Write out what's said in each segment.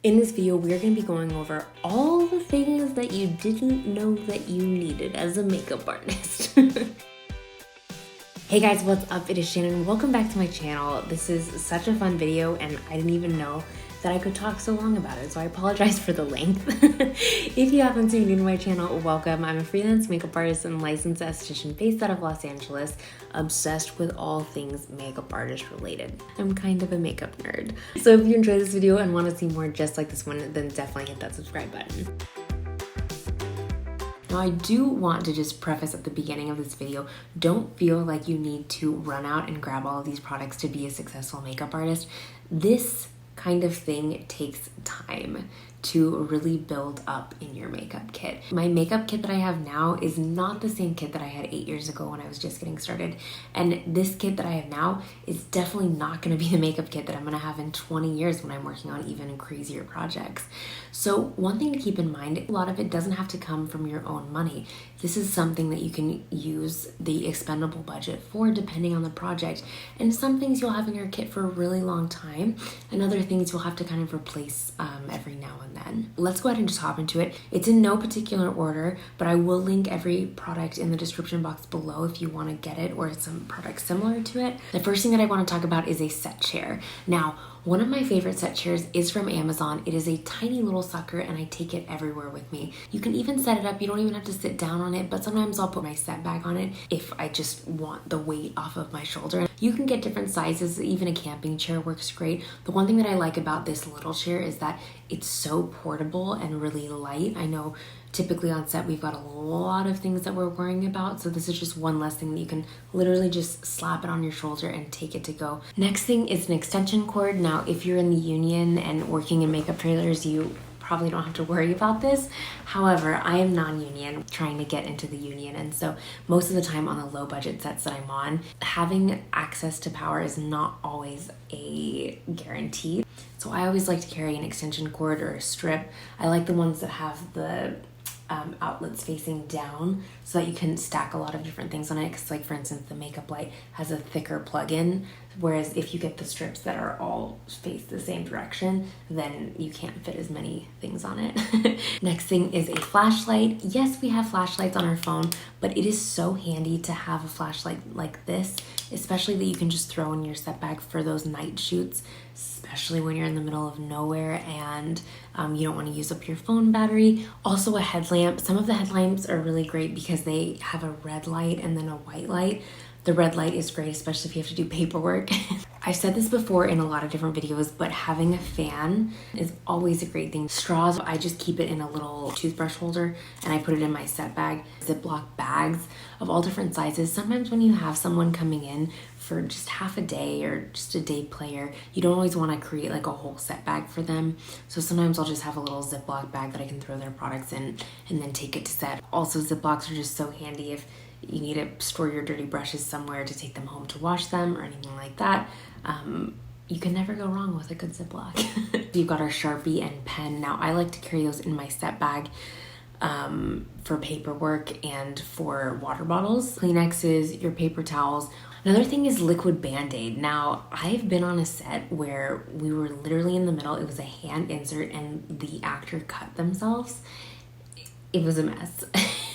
In this video, we're going to be going over all the things that you didn't know that you needed as a makeup artist. Hey guys, what's up? It is Shannon. Welcome back to my channel. This is such a fun video and I didn't even know that I could talk so long about it, so I apologize for the length. If you happen to be new to my channel, welcome. I'm a freelance makeup artist and licensed esthetician based out of Los Angeles, obsessed with all things makeup artist related. I'm kind of a makeup nerd. So if you enjoyed this video and want to see more just like this one, then definitely hit that subscribe button. Now, I do want to just preface at the beginning of this video, don't feel like you need to run out and grab all of these products to be a successful makeup artist. This kind of thing takes time to really build up in your makeup kit. My makeup kit that I have now is not the same kit that I had 8 years ago when I was just getting started. And this kit that I have now is definitely not gonna be the makeup kit that I'm gonna have in 20 years when I'm working on even crazier projects. So one thing to keep in mind, a lot of it doesn't have to come from your own money. This is something that you can use the expendable budget for depending on the project. And some things you'll have in your kit for a really long time, and other things you'll have to kind of replace every now and then. Let's go ahead and just hop into it. It's in no particular order, but I will link every product in the description box below if you want to get it or some product similar to it. The first thing that I want to talk about is a set chair. Now, one of my favorite set chairs is from Amazon. It is a tiny little sucker and I take it everywhere with me. You can even set it up. You don't even have to sit down on it, but sometimes I'll put my set bag on it if I just want the weight off of my shoulder. You can get different sizes. Even a camping chair works great. The one thing that I like about this little chair is that it's so portable and really light. I know typically on set we've got a lot of things that we're worrying about, so this is just one less thing that you can literally just slap it on your shoulder and take it to go. Next thing is an extension cord. Now if you're in the union and working in makeup trailers, you probably don't have to worry about this. However, I am non-union, trying to get into the union, and so most of the time on the low budget sets that I'm on, having access to power is not always a guarantee. So I always like to carry an extension cord or a strip. I like the ones that have the outlets facing down so that you can stack a lot of different things on it, because like for instance the makeup light has a thicker plug-in, whereas if you get the strips that are all face the same direction, then you can't fit as many things on it. Next thing is a flashlight. Yes, we have flashlights on our phone, but it is so handy to have a flashlight like this, especially that you can just throw in your set bag for those night shoots, especially when you're in the middle of nowhere and you don't want to use up your phone battery. Also a headlamp. Some of the headlamps are really great because they have a red light and then a white light. The red light is great, especially if you have to do paperwork. I've said this before in a lot of different videos, but having a fan is always a great thing. Straws, I just keep it in a little toothbrush holder and I put it in my set bag. Ziploc bags of all different sizes. Sometimes when you have someone coming in for just half a day or just a day player, you don't always want to create like a whole set bag for them. So sometimes I'll just have a little Ziploc bag that I can throw their products in and then take it to set. Also, Ziplocs are just so handy if you need to store your dirty brushes somewhere to take them home to wash them or anything like that. You can never go wrong with a good Ziploc. You've got our Sharpie and pen. Now I like to carry those in my set bag for paperwork and for water bottles, Kleenexes, your paper towels. Another thing is liquid Band-Aid. Now, I've been on a set where we were literally in the middle. It was a hand insert and the actor cut themselves. It was a mess,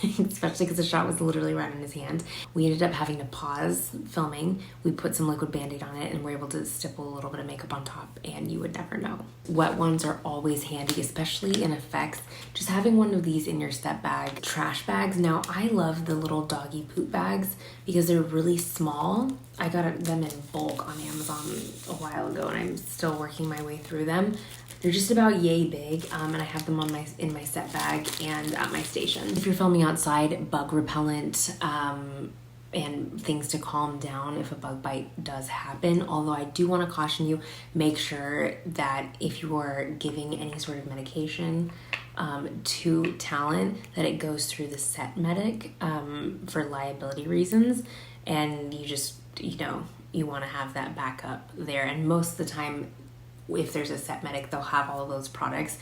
especially because the shot was literally right in his hand. We ended up having to pause filming. We put some liquid Band-Aid on it and we're able to stipple a little bit of makeup on top, and you would never know. Wet ones are always handy, especially in effects. Just having one of these in your set bag. Trash bags. Now, I love the little doggy poop bags because they're really small. I got them in bulk on Amazon a while ago and I'm still working my way through them. They're just about yay big, and I have them in my set bag and at my station. If you're filming outside, bug repellent and things to calm down if a bug bite does happen. Although I do want to caution you, make sure that if you are giving any sort of medication to talent, that it goes through the set medic for liability reasons, and you just, you want to have that backup there. And most of the time, if there's a set medic, they'll have all of those products.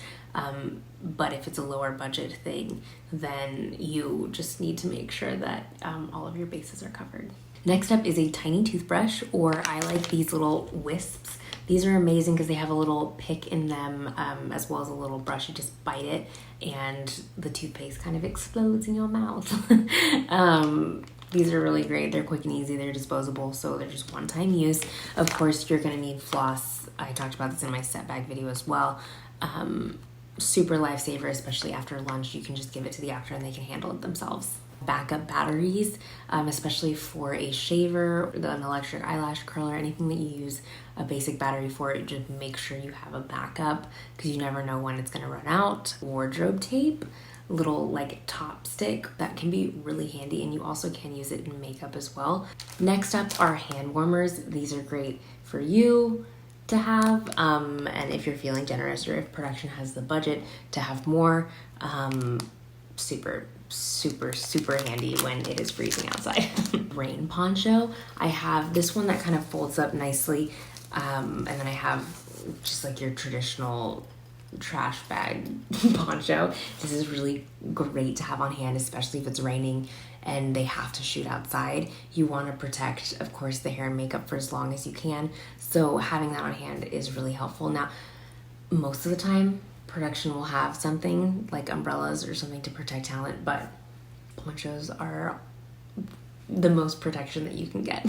But if it's a lower budget thing, then you just need to make sure that all of your bases are covered. Next up is a tiny toothbrush, or I like these little Wisps. These are amazing because they have a little pick in them, as well as a little brush. You just bite it and the toothpaste kind of explodes in your mouth. These are really great. They're quick and easy. They're disposable, so they're just one-time use. Of course, you're gonna need floss. I talked about this in my set bag video as well. Super lifesaver, especially after lunch. You can just give it to the actor and they can handle it themselves. Backup batteries, especially for a shaver, an electric eyelash curler, anything that you use a basic battery for, it just make sure you have a backup because you never know when it's going to run out. Wardrobe tape, little like Topstick, that can be really handy, and you also can use it in makeup as well. Next up are hand warmers. These are great for you to have, and if you're feeling generous or if production has the budget to have more, super handy when it is freezing outside. Rain poncho. I have this one that kind of folds up nicely, and then I have just like your traditional trash bag poncho. This is really great to have on hand, especially if it's raining and they have to shoot outside. You want to protect, of course, the hair and makeup for as long as you can, so having that on hand is really helpful. Now, most of the time production will have something like umbrellas or something to protect talent, but ponchos are the most protection that you can get.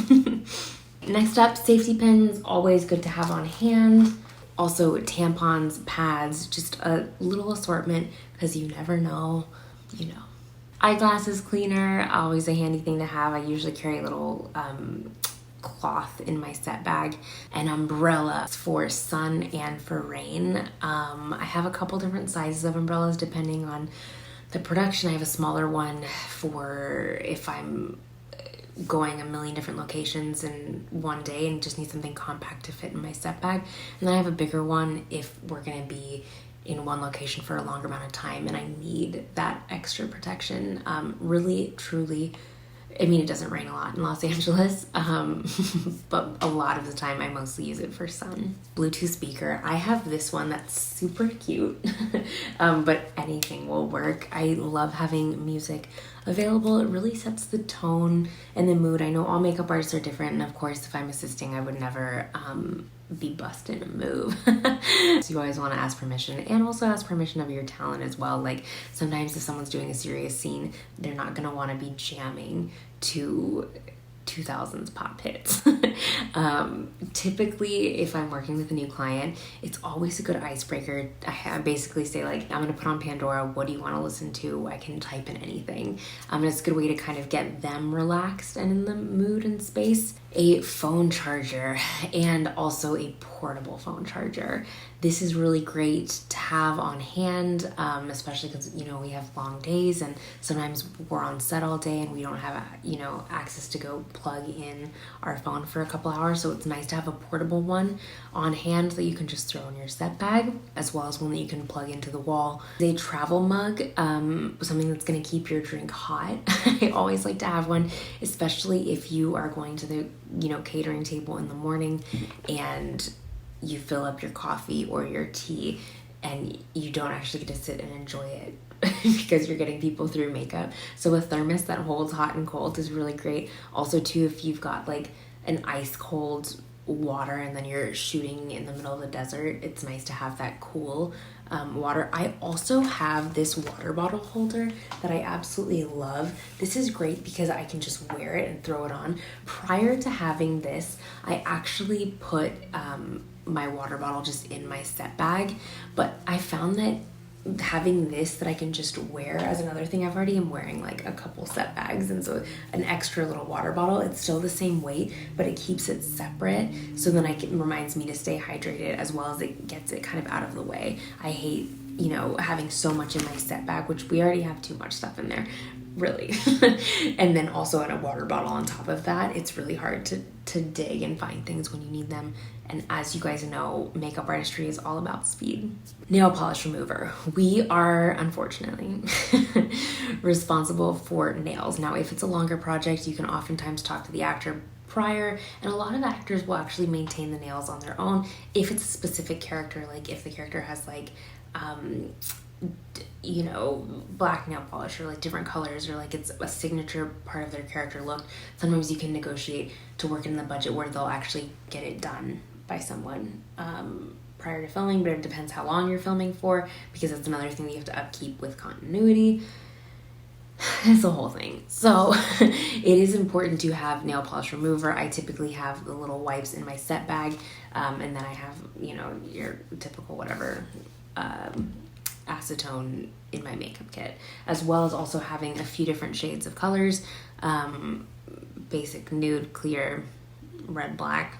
Next up, safety pins, always good to have on hand. Also tampons, pads, just a little assortment because you never know, you know. Eyeglasses cleaner, always a handy thing to have. I usually carry a little cloth in my set bag. An umbrella for sun and for rain. I have a couple different sizes of umbrellas depending on the production. I have a smaller one for if I'm going a million different locations in one day and just need something compact to fit in my set bag. And then I have a bigger one if we're gonna be in one location for a longer amount of time and I need that extra protection. Really, truly, I mean, it doesn't rain a lot in Los Angeles, but a lot of the time I mostly use it for sun. Bluetooth speaker. I have this one that's super cute, but anything will work. I love having music available. It really sets the tone and the mood. I know all makeup artists are different, and of course, if I'm assisting, I would never be busting a move. So you always want to ask permission, and also ask permission of your talent as well. Like sometimes if someone's doing a serious scene, they're not going to want to be jamming to 2000s pop hits. Typically, if I'm working with a new client, it's always a good icebreaker. I basically say like, I'm gonna put on Pandora, what do you want to listen to? I can type in anything. And it's a good way to kind of get them relaxed and in the mood and space. A phone charger, and also a portable phone charger. This is really great to have on hand, especially because, you know, we have long days and sometimes we're on set all day and we don't have, you know, access to go plug in our phone for a couple hours. So it's nice to have a portable one on hand that you can just throw in your set bag, as well as one that you can plug into the wall. A travel mug, something that's going to keep your drink hot. I always like to have one, especially if you are going to the, you know, catering table in the morning and you fill up your coffee or your tea and you don't actually get to sit and enjoy it because you're getting people through makeup. So a thermos that holds hot and cold is really great. Also too, if you've got like an ice cold water and then you're shooting in the middle of the desert, it's nice to have that cool water. I also have this water bottle holder that I absolutely love. This is great because I can just wear it and throw it on. Prior to having this, I actually put my water bottle just in my set bag, but I found that having this that I can just wear as another thing, I've already am wearing like a couple set bags, and so an extra little water bottle, it's still the same weight, but it keeps it separate, so then it reminds me to stay hydrated as well as it gets it kind of out of the way. I hate, you know, having so much in my set bag, which we already have too much stuff in there, really. And then also in a water bottle on top of that, it's really hard to dig and find things when you need them. And as you guys know, makeup artistry is all about speed. Nail polish remover. We are, unfortunately, responsible for nails. Now, if it's a longer project, you can oftentimes talk to the actor prior, and a lot of actors will actually maintain the nails on their own if it's a specific character, like if the character has like you know, black nail polish or like different colors, or like it's a signature part of their character look, sometimes you can negotiate to work in the budget where they'll actually get it done by someone prior to filming, but it depends how long you're filming for, because that's another thing that you have to upkeep with continuity. It's a whole thing. So it is important to have nail polish remover. I typically have the little wipes in my set bag, and then I have, you know, your typical whatever acetone in my makeup kit, as well as also having a few different shades of colors, basic, nude, clear, red, black.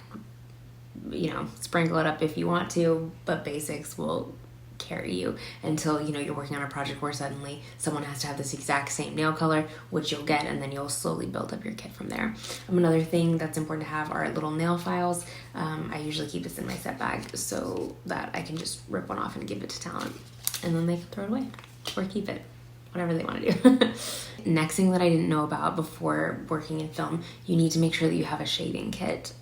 You know, sprinkle it up if you want to, but basics will carry you until, you know, you're working on a project where suddenly someone has to have this exact same nail color, which you'll get, and then you'll slowly build up your kit from there. Another thing that's important to have are little nail files. I usually keep this in my set bag so that I can just rip one off and give it to talent, and then they can throw it away or keep it, whatever they want to do. Next thing that I didn't know about before working in film, you need to make sure that you have a shaving kit.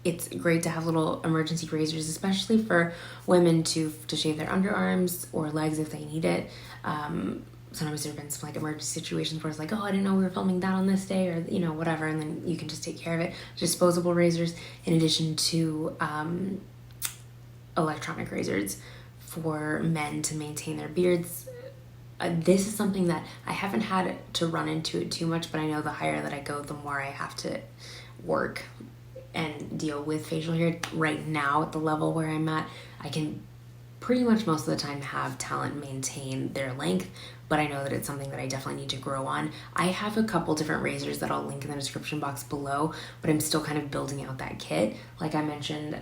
It's great to have little emergency razors, especially for women to shave their underarms or legs if they need it. Sometimes there have been some like emergency situations where it's like, oh, I didn't know we were filming that on this day, or, you know, whatever, and then you can just take care of it. Disposable razors, in addition to electronic razors for men to maintain their beards. This is something that I haven't had to run into it too much, but I know the higher that I go, the more I have to work and deal with facial hair. Right now, at the level where I'm at, I can pretty much most of the time have talent maintain their length, but I know that it's something that I definitely need to grow on. I have a couple different razors that I'll link in the description box below, but I'm still kind of building out that kit. Like I mentioned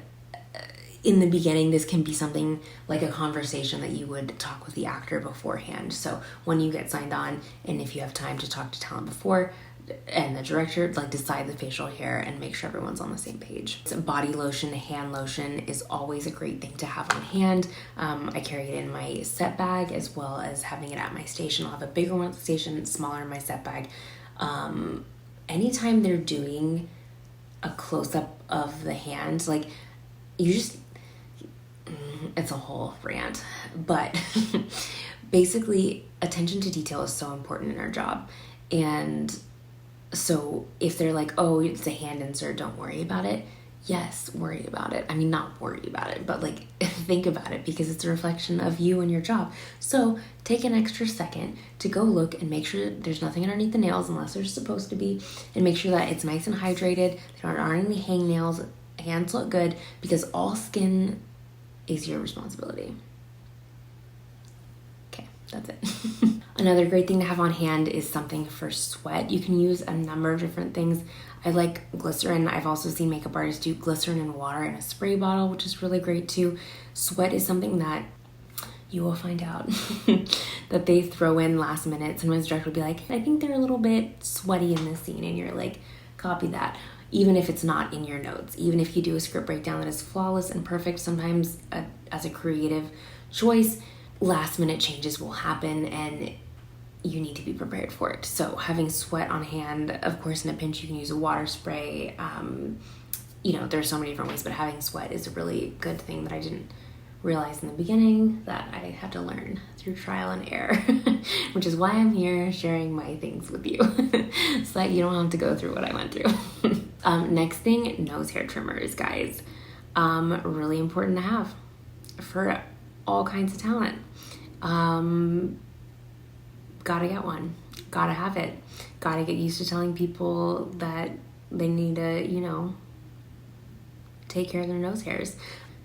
in the beginning, this can be something like a conversation that you would talk with the actor beforehand. So when you get signed on, and if you have time to talk to talent before, and the director, like, decide the facial hair and make sure everyone's on the same page. So body lotion, hand lotion is always a great thing to have on hand. I carry it in my set bag as well as having it at my station. I'll have a bigger one at the station, smaller in my set bag. Anytime they're doing a close-up of the hand, like, you just, it's a whole rant, but basically attention to detail is so important in our job. And so if they're like, oh, it's a hand insert, don't worry about it. Yes, worry about it. I mean, not worry about it, but like think about it, because it's a reflection of you and your job. So take an extra second to go look and make sure there's nothing underneath the nails unless there's supposed to be, and make sure that it's nice and hydrated. There aren't any hangnails. Hands look good, because all skin is your responsibility. Okay, that's it. Another great thing to have on hand is something for sweat. You can use a number of different things. I like glycerin. I've also seen makeup artists do glycerin and water in a spray bottle, which is really great too. Sweat is something that you will find out that they throw in last minute. Sometimes the director will be like, I think they're a little bit sweaty in this scene, and you're like, copy that. Even if it's not in your notes, even if you do a script breakdown that is flawless and perfect, sometimes as a creative choice, last minute changes will happen, and you need to be prepared for it. So having sweat on hand, of course, in a pinch, you can use a water spray. You know, there's so many different ways, but having sweat is a really good thing that I didn't realize in the beginning, that I had to learn through trial and error, which is why I'm here sharing my things with you, so that you don't have to go through what I went through. Next thing, nose hair trimmers, guys. Really important to have for all kinds of talent. Gotta get one. Gotta have it. Gotta get used to telling people that they need to, you know, take care of their nose hairs.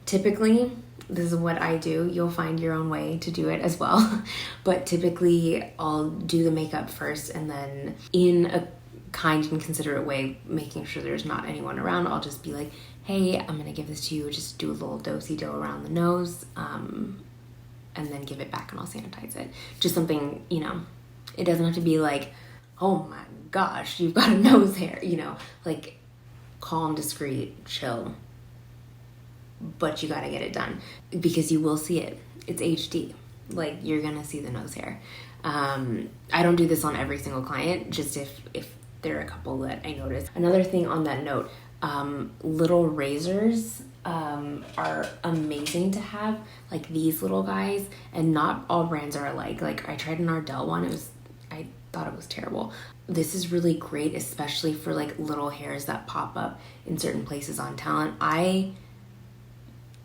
Typically, this is what I do. You'll find your own way to do it as well. But typically, I'll do the makeup first, and then in a kind and considerate way, making sure there's not anyone around, I'll just be like, hey, I'm gonna give this to you. Just do a little do-si-do around the nose, and then give it back, and I'll sanitize it. Just something, you know, it doesn't have to be like, oh my gosh, you've got a nose hair, you know, like calm, discreet, chill. But you gotta get it done, because you will see it. It's HD. Like, you're gonna see the nose hair. I don't do this on every single client, just if there are a couple that I notice. Another thing on that note, little razors are amazing to have, like these little guys, and not all brands are alike. Like I tried an Ardell one, I thought it was terrible. This is really great, especially for like little hairs that pop up in certain places on talent. I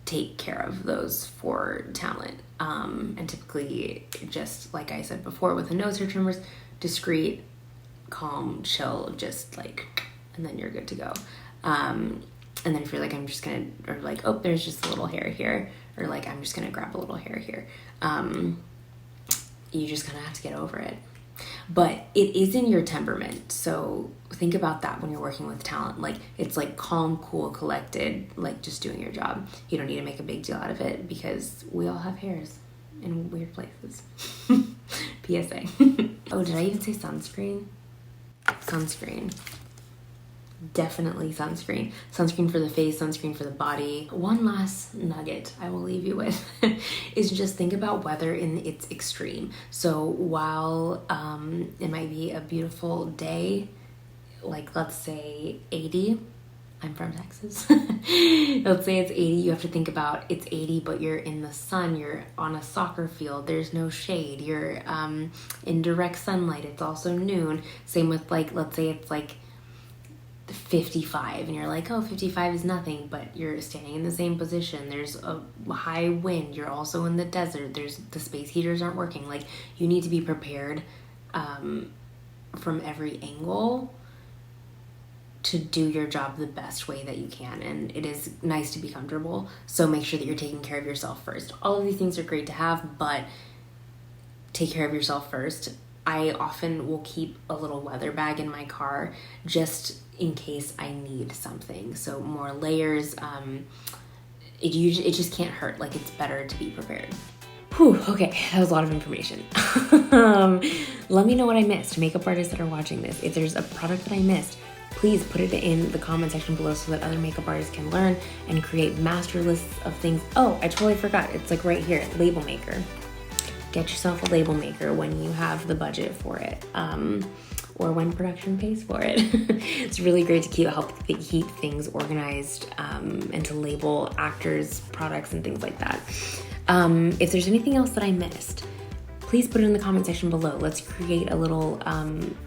take care of those for talent, and typically, just like I said before, with the nose hair trimmers, discreet, calm, chill, just like, and then you're good to go. And then if you're like, I'm just gonna, or like, oh, there's just a little hair here, or like, I'm just gonna grab a little hair here, you just kind of have to get over it. But it is in your temperament, so think about that when you're working with talent. Like, it's like calm, cool, collected, like just doing your job. You don't need to make a big deal out of it because we all have hairs in weird places. PSA. Oh, did I even say sunscreen? Sunscreen. Definitely sunscreen. Sunscreen for the face, sunscreen for the body. One last nugget I will leave you with is just think about weather in its extreme. So while it might be a beautiful day, like let's say 80, I'm from Texas. Let's say it's 80, you have to think about it's 80, but you're in the sun, you're on a soccer field, there's no shade, you're in direct sunlight, it's also noon. Same with like, let's say it's like 55 and you're like, oh, 55 is nothing, but you're standing in the same position, there's a high wind, you're also in the desert, the space heaters aren't working. Like, you need to be prepared from every angle to do your job the best way that you can. And it is nice to be comfortable, so make sure that you're taking care of yourself first. All of these things are great to have, but take care of yourself first. I often will keep a little weather bag in my car just in case I need something. So more layers, it just can't hurt. Like, it's better to be prepared. Whew, okay, that was a lot of information. Let me know what I missed. Makeup artists that are watching this, if there's a product that I missed, please put it in the comment section below so that other makeup artists can learn and create master lists of things. Oh, I totally forgot. It's like right here, label maker. Get yourself a label maker when you have the budget for it, or when production pays for it. It's really great to help keep things organized, and to label actors, products, and things like that. If there's anything else that I missed, please put it in the comment section below. Let's create a little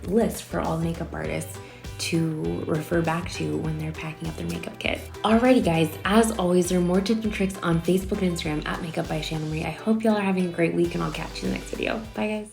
list for all makeup artists to refer back to when they're packing up their makeup kit. Alrighty guys, as always, there are more tips and tricks on Facebook and Instagram at Makeup by Shannon Marie. I hope y'all are having a great week, and I'll catch you in the next video. Bye guys.